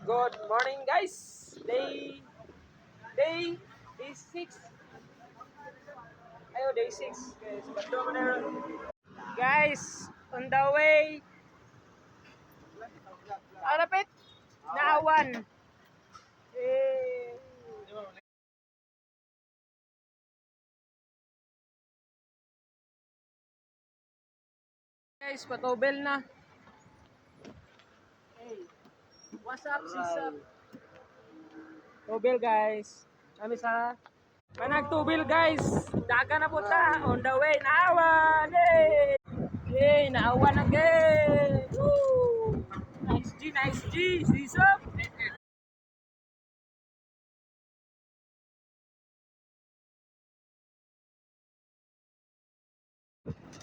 Good morning guys. Day 6. Ayo day 6. Guys, bato mo na ron. Guys, on the way. Alapit. Naawan. Eh. Guys, patobel na. Hey. What's up, sis? Tobel guys. Kami sa Managtubil guys. Daga na po ta. On the way. Naawan. Hey. Hey, naawan again. Woo. Nice G. Sis up.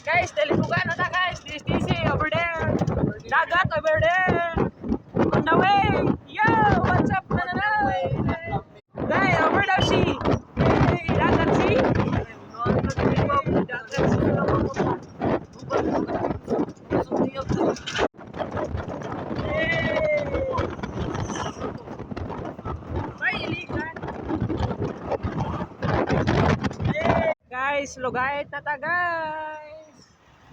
Guys, telebukan na guys. This over there. Dagat over there. On the way. Yo, what's up? Guys, over daw si. Hey, dagat si. Guys, lugait na ta guys.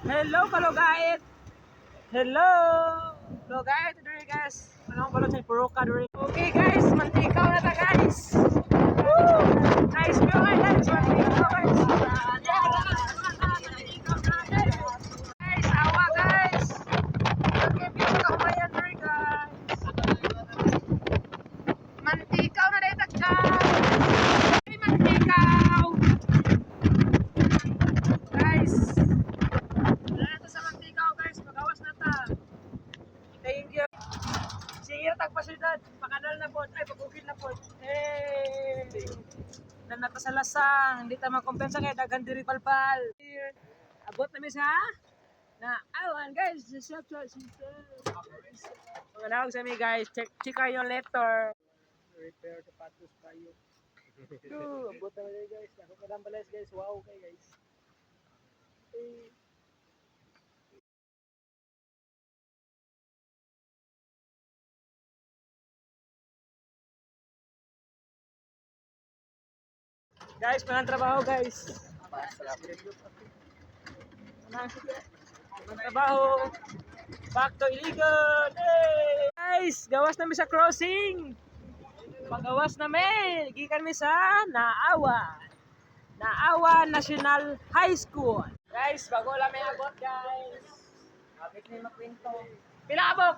Hello kalugait. Hello. Lugait diri guys. Anong balot sa puruka diri. Okay guys, mantikaw na ta guys. Woo! Nice view guys. Mantikaw guys. Guys, awa guys. Okay, view ka humayan diri guys. Mantikaw na dito guys. Mantikaw. Guys, wala na sa Mantigaw guys, magawas na ta. Thank you. Sige, tagpasidad, pakanal na po, ay pagukid na po. Hey! Nanata sa lasang, hindi ta makompensa kaya daghan diri palpal. Abot na mi sa na awan guys, shop. Manawag sa mi guys, check kayo later. Repair the patos kayo. Abot na mi guys, ako kadambalas guys, wow kay guys. Guys, panang trabaho guys. Panang trabaho. Back to illegal. Hey! Guys, gawas na mi sa crossing. Pagawas na mi. Gikan mi sa Naawa National High School. Guys, bago lang may abot guys. Abot ni makwento. Pila abot?